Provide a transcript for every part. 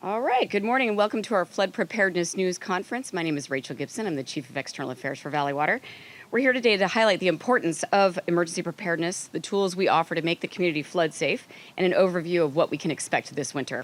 All right, good morning and welcome to our Flood Preparedness News Conference. My name is Rachel Gibson. I'm the Chief of External Affairs for Valley Water. We're here today to highlight the importance of emergency preparedness, the tools we offer to make the community flood safe, and an overview of what we can expect this winter.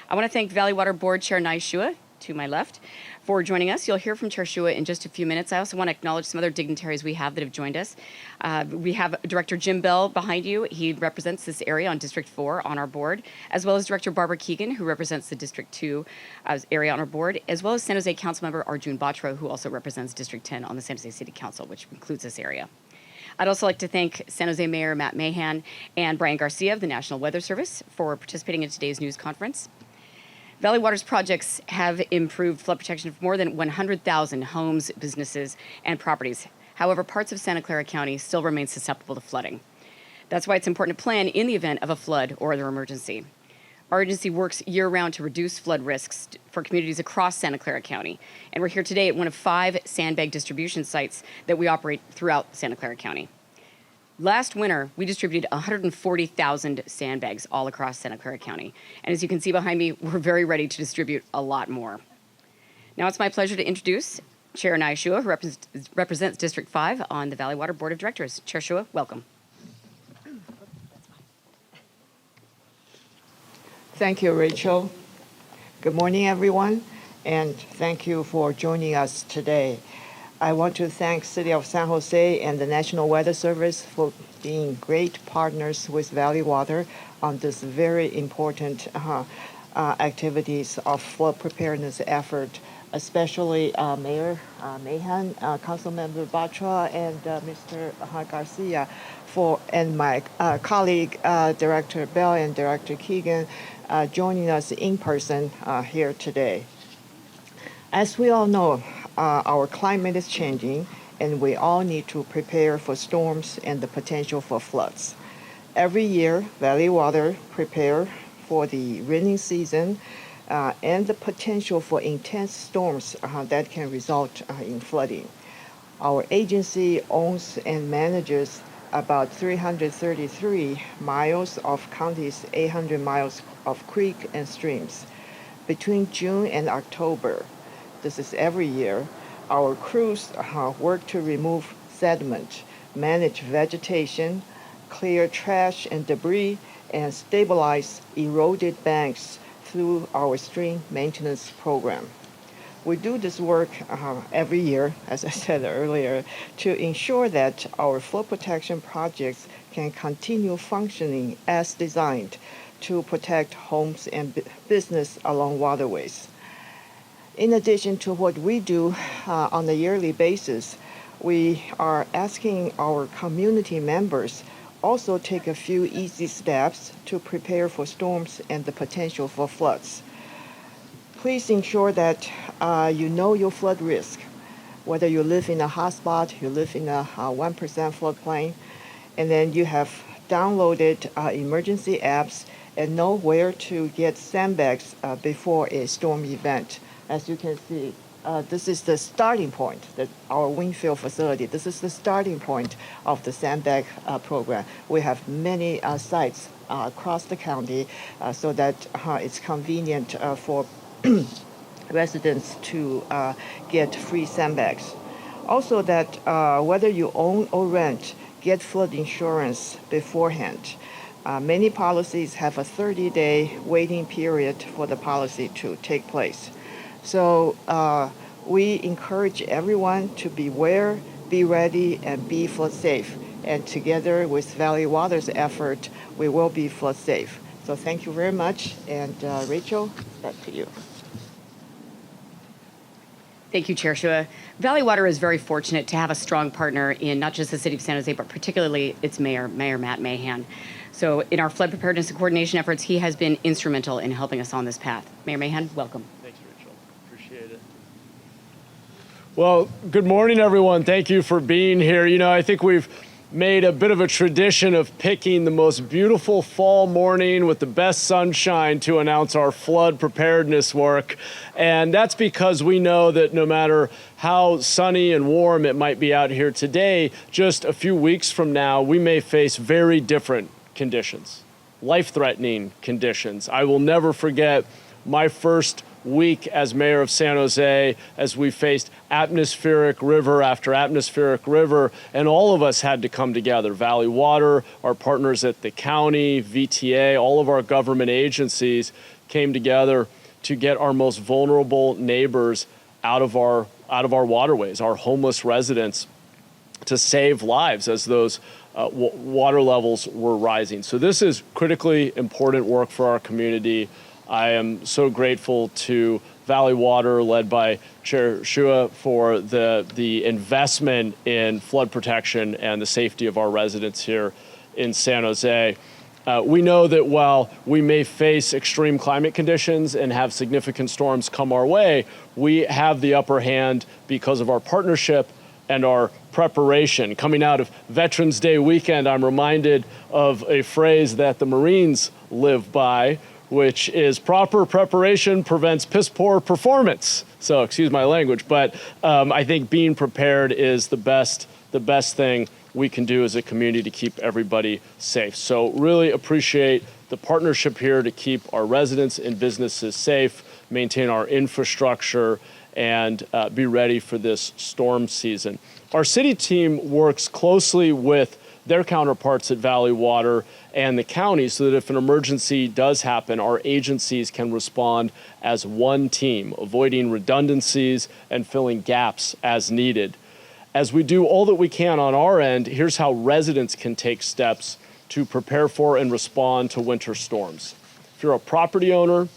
I want to thank Valley Water Board Chair Nai Shua, to my left, for joining us. You'll hear from Chair Shua in just a few minutes. I also want to acknowledge some other dignitaries we have that have joined us. We have Director Jim Bell behind you. He represents this area on District 4 on our board, as well as Director Barbara Keegan, who represents the District 2 area on our board, as well as San Jose Councilmember Arjun Batra, who also represents District 10 on the San Jose City Council, which includes this area. I'd also like to thank San Jose Mayor Matt Mahan and Brian Garcia of the National Weather Service for participating in today's news conference. Valley Water's projects have improved flood protection for more than 100,000 homes, businesses, and properties. However, parts of Santa Clara County still remain susceptible to flooding. That's why it's important to plan in the event of a flood or other emergency. Our agency works year-round to reduce flood risks for communities across Santa Clara County. And we're here today at one of 5 sandbag distribution sites that we operate throughout Santa Clara County. Last winter, we distributed 140,000 sandbags all across Santa Clara County. And as you can see behind me, we're very ready to distribute a lot more. Now it's my pleasure to introduce Chair Nai Shua, who represents District 5 on the Valley Water Board of Directors. Chair Shua, welcome. Thank you, Rachel. Good morning, everyone, and thank you for joining us today. I want to thank City of San Jose and the National Weather Service for being great partners with Valley Water on this very important activities of flood preparedness effort, especially Mayor Mahan, Councilmember Batra, and Mr. Garcia, and my colleague Director Bell and Director Keegan joining us in person here today. As we all know, our climate is changing, and we all need to prepare for storms and the potential for floods. Every year, Valley Water prepare for the rainy season and the potential for intense storms that can result in flooding. Our agency owns and manages about 333 miles of county's 800 miles of creek and streams. Between June and October, this is every year, our crews work to remove sediment, manage vegetation, clear trash and debris, and stabilize eroded banks through our stream maintenance program. We do this work every year, as I said earlier, to ensure that our flood protection projects can continue functioning as designed to protect homes and business along waterways. In addition to what we do on a yearly basis, we are asking our community members also take a few easy steps to prepare for storms and the potential for floods. Please ensure that you know your flood risk, whether you live in a hotspot, you live in a 1% floodplain, and then you have downloaded emergency apps and know where to get sandbags before a storm event. As you can see, this is the starting point, our Wingfield facility. This is the starting point of the sandbag program. We have many sites across the county so that it's convenient for residents to get free sandbags. Also that whether you own or rent, get flood insurance beforehand. Many policies have a 30-day waiting period for the policy to take place. So we encourage everyone to beware, be ready, and be flood safe. And together with Valley Water's effort, we will be flood safe. So thank you very much. And Rachel, back to you. Thank you, Chair Shua. Valley Water is very fortunate to have a strong partner in not just the City of San Jose, but particularly its mayor, Mayor Matt Mahan. So in our flood preparedness and coordination efforts, he has been instrumental in helping us on this path. Mayor Mahan, welcome. Thank you, Rachel. Appreciate it. Well, good morning, everyone. Thank you for being here. You know, I think we've made a bit of a tradition of picking the most beautiful fall morning with the best sunshine to announce our flood preparedness work. And that's because we know that no matter how sunny and warm it might be out here today, just a few weeks from now, we may face very different conditions, life-threatening conditions. I will never forget my first week as mayor of San Jose, as we faced atmospheric river after atmospheric river, and all of us had to come together. Valley Water, our partners at the county, VTA, all of our government agencies came together to get our most vulnerable neighbors out of our waterways, our homeless residents, to save lives as those water levels were rising. So this is critically important work for our community. I am so grateful to Valley Water, led by Chair Shua, for the investment in flood protection and the safety of our residents here in San Jose. We know that while we may face extreme climate conditions and have significant storms come our way, we have the upper hand because of our partnership and our preparation. Coming out of Veterans Day weekend, I'm reminded of a phrase that the Marines live by, which is proper preparation prevents piss poor performance. So excuse my language, but I think being prepared is the best thing we can do as a community to keep everybody safe. So really appreciate the partnership here to keep our residents and businesses safe, maintain our infrastructure, and be ready for this storm season. Our city team works closely with their counterparts at Valley Water and the county so that if an emergency does happen, our agencies can respond as one team, avoiding redundancies and filling gaps as needed. As we do all that we can on our end, here's how residents can take steps to prepare for and respond to winter storms. If you're a property owner,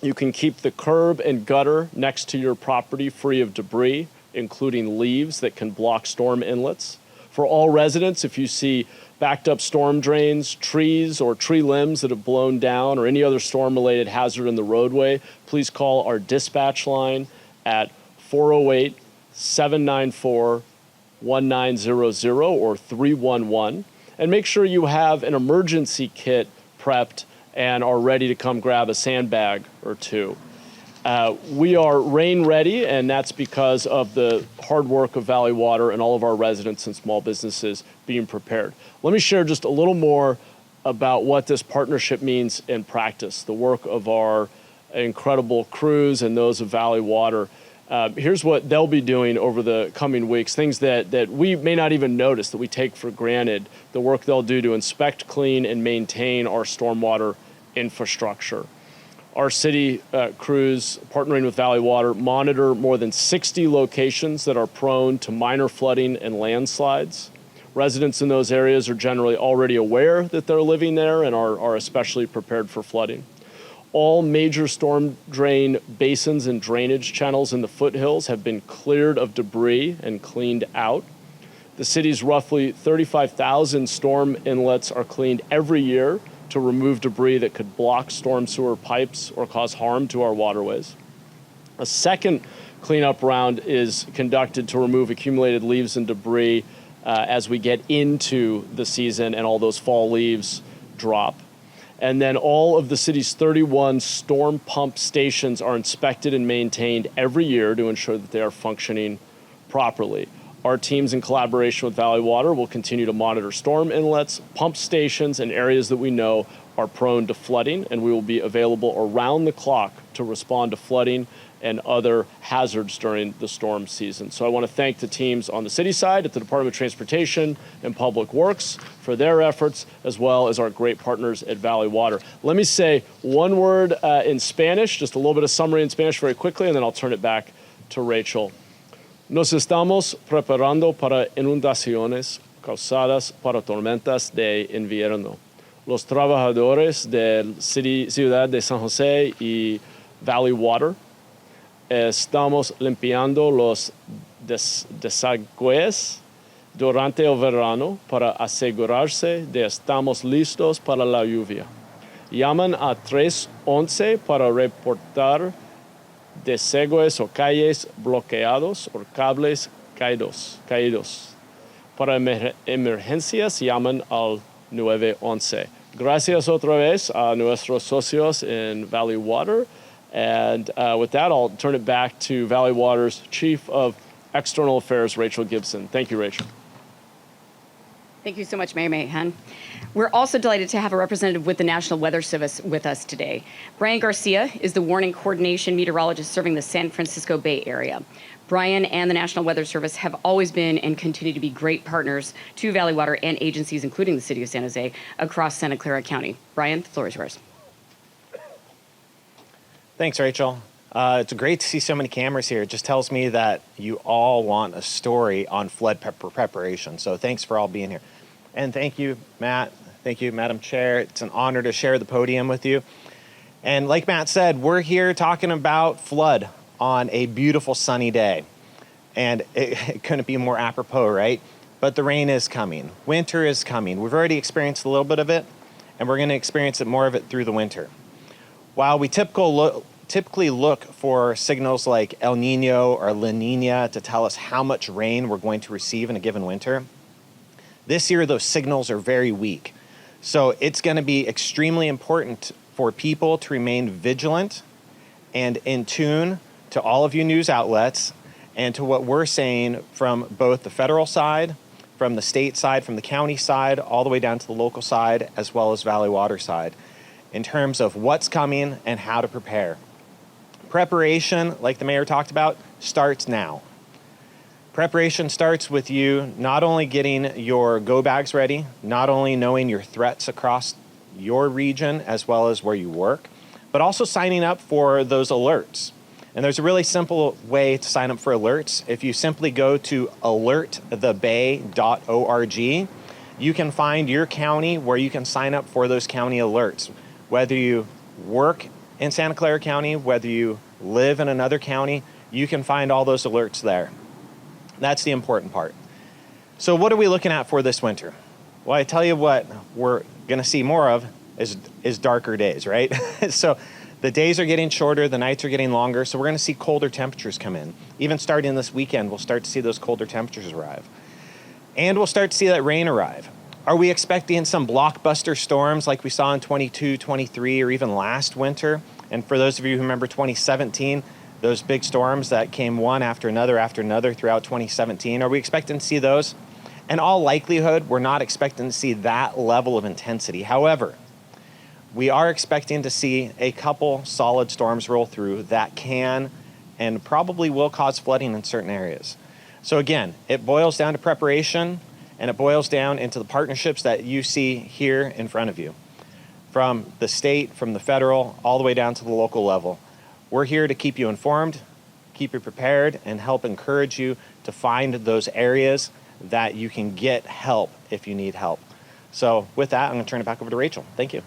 you can keep the curb and gutter next to your property free of debris, including leaves that can block storm inlets. For all residents, if you see backed up storm drains, trees or tree limbs that have blown down, or any other storm-related hazard in the roadway, please call our dispatch line at 408-794-1900 or 311. And make sure you have an emergency kit prepped and are ready to come grab a sandbag or two. We are rain ready, and that's because of the hard work of Valley Water and all of our residents and small businesses being prepared. Let me share just a little more about what this partnership means in practice, the work of our incredible crews and those of Valley Water. Here's what they'll be doing over the coming weeks, things that we may not even notice, that we take for granted, the work they'll do to inspect, clean, and maintain our stormwater infrastructure. Our city crews, partnering with Valley Water, monitor more than 60 locations that are prone to minor flooding and landslides. Residents in those areas are generally already aware that they're living there and are especially prepared for flooding. All major storm drain basins and drainage channels in the foothills have been cleared of debris and cleaned out. The city's roughly 35,000 storm inlets are cleaned every year to remove debris that could block storm sewer pipes or cause harm to our waterways. A second cleanup round is conducted to remove accumulated leaves and debris as we get into the season and all those fall leaves drop. And then all of the city's 31 storm pump stations are inspected and maintained every year to ensure that they are functioning properly. Our teams, in collaboration with Valley Water, will continue to monitor storm inlets, pump stations, and areas that we know are prone to flooding, and we will be available around the clock to respond to flooding and other hazards during the storm season. So I want to thank the teams on the city side at the Department of Transportation and Public Works for their efforts, as well as our great partners at Valley Water. Let me say one word in Spanish, just a little bit of summary in Spanish very quickly, and then I'll turn it back to Rachel. Nos estamos preparando para inundaciones causadas por tormentas de invierno. Los trabajadores de Ciudad de San Jose y Valley Water estamos limpiando los desagües durante el verano para asegurarse de estamos listos para la lluvia. Llaman a 311 para reportar desagües o calles bloqueados o cables caídos. Para emergencias llaman al 911. Gracias otra vez a nuestros socios in Valley Water. And with that, I'll turn it back to Valley Water's Chief of External Affairs, Rachel Gibson. Thank you, Rachel. Thank you so much, Mayor Mahan. We're also delighted to have a representative with the National Weather Service with us today. Brian Garcia is the warning coordination meteorologist serving the San Francisco Bay Area. Brian and the National Weather Service have always been and continue to be great partners to Valley Water and agencies, including the City of San Jose, across Santa Clara County. Brian, the floor is yours. Thanks, Rachel. It's great to see so many cameras here. It just tells me that you all want a story on flood preparation. So thanks for all being here. And thank you, Matt. Thank you, Madam Chair. It's an honor to share the podium with you. And like Matt said, we're here talking about flood on a beautiful sunny day. And it couldn't be more apropos, right? But the rain is coming. Winter is coming. We've already experienced a little bit of it, and we're going to experience more of it through the winter. While we typically look for signals like El Nino or La Nina to tell us how much rain we're going to receive in a given winter, this year those signals are very weak. So it's going to be extremely important for people to remain vigilant and in tune to all of you news outlets and to what we're saying from both the federal side, from the state side, from the county side, all the way down to the local side, as well as Valley Water side, in terms of what's coming and how to prepare. Preparation, like the mayor talked about, starts now. Preparation starts with you not only getting your go bags ready, not only knowing your threats across your region as well as where you work, but also signing up for those alerts. And there's a really simple way to sign up for alerts. If you simply go to alertthebay.org, you can find your county where you can sign up for those county alerts. Whether you work in Santa Clara County, whether you live in another county, you can find all those alerts there. That's the important part. So what are we looking at for this winter? Well, I tell you what we're going to see more of is darker days, right? So the days are getting shorter, the nights are getting longer, so we're going to see colder temperatures come in. Even starting this weekend, we'll start to see those colder temperatures arrive. And we'll start to see that rain arrive. Are we expecting some blockbuster storms like we saw in 22, 23, or even last winter? And for those of you who remember 2017, those big storms that came one after another throughout 2017, are we expecting to see those? In all likelihood, we're not expecting to see that level of intensity. However, we are expecting to see a couple solid storms roll through that can and probably will cause flooding in certain areas. So again, it boils down to preparation, and it boils down into the partnerships that you see here in front of you. From the state, from the federal, all the way down to the local level. We're here to keep you informed, keep you prepared, and help encourage you to find those areas that you can get help if you need help. So with that, I'm going to turn it back over to Rachel. Thank you.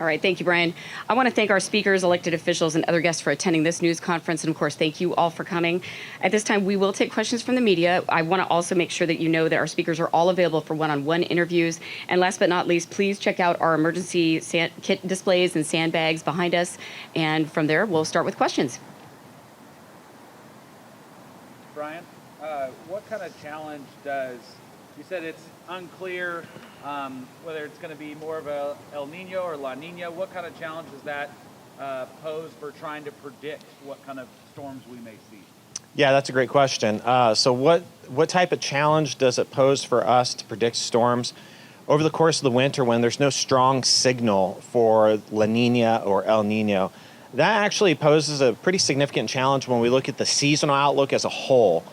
All right, thank you, Brian. I want to thank our speakers, elected officials, and other guests for attending this news conference. And of course, thank you all for coming. At this time, we will take questions from the media. I want to also make sure that you know that our speakers are all available for one-on-one interviews. And last but not least, please check out our emergency kit displays and sandbags behind us. And from there, we'll start with questions. Brian, what kind of challenge you said it's unclear whether it's going to be more of a El Nino or La Nina. What kind of challenge does that pose for trying to predict what kind of storms we may see? Yeah, that's a great question. So what type of challenge does it pose for us to predict storms over the course of the winter when there's no strong signal for La Nina or El Nino? That actually poses a pretty significant challenge when we look at the seasonal outlook as a whole.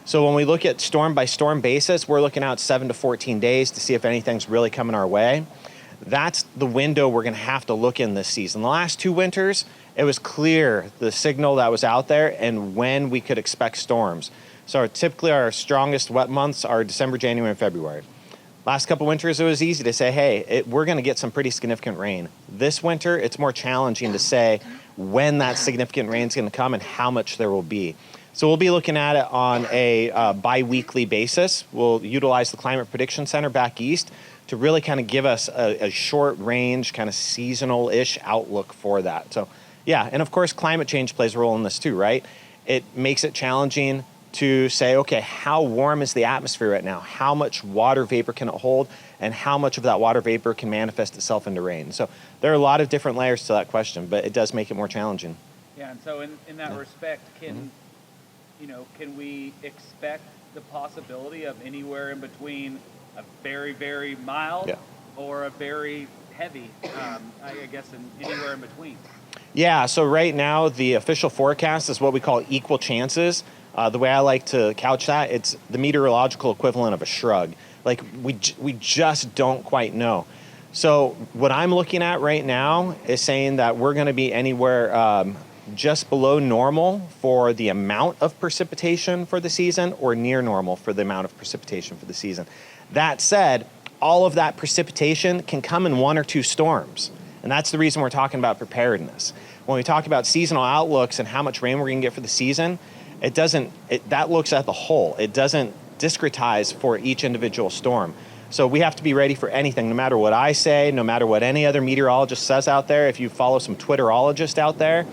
So when we look at storm by storm basis, we're looking out 7 to 14 days to see if anything's really coming our way. That's the window we're going to have to look in this season. The last two winters, it was clear the signal that was out there and when we could expect storms. So typically our strongest wet months are December, January, and February. Last couple winters, it was easy to say, hey, we're going to get some pretty significant rain. This winter, it's more challenging to say when that significant rain is going to come and how much there will be. So we'll be looking at it on a bi-weekly basis. We'll utilize the Climate Prediction Center back east to really kind of give us a short range, kind of seasonal-ish outlook for that. So yeah, and of course climate change plays a role in this too, right? It makes it challenging to say, okay, how warm is the atmosphere right now? How much water vapor can it hold? And how much of that water vapor can manifest itself into rain? So there are a lot of different layers to that question, but it does make it more challenging. Yeah, and so in that respect, can we expect the possibility of anywhere in between a very, very mild Yeah. or a very heavy, I guess, anywhere in between. Yeah, so right now the official forecast is what we call equal chances. The way I like to couch that, it's the meteorological equivalent of a shrug. Like we just don't quite know. So what I'm looking at right now is saying that we're going to be anywhere just below normal for the amount of precipitation for the season, or near normal for the amount of precipitation for the season. That said, all of that precipitation can come in one or two storms. And that's the reason we're talking about preparedness. When we talk about seasonal outlooks and how much rain we're going to get for the season, that looks at the whole. It doesn't discretize for each individual storm. So we have to be ready for anything, no matter what I say, no matter what any other meteorologist says out there. If you follow some Twitterologists out there,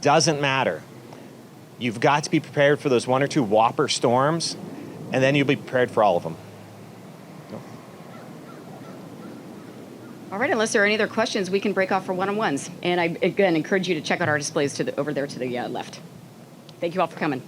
doesn't matter. You've got to be prepared for those one or two whopper storms, and then you'll be prepared for all of them. All right, unless there are any other questions, we can break off for one-on-ones. And I, again, encourage you to check out our displays over there to the left. Thank you all for coming.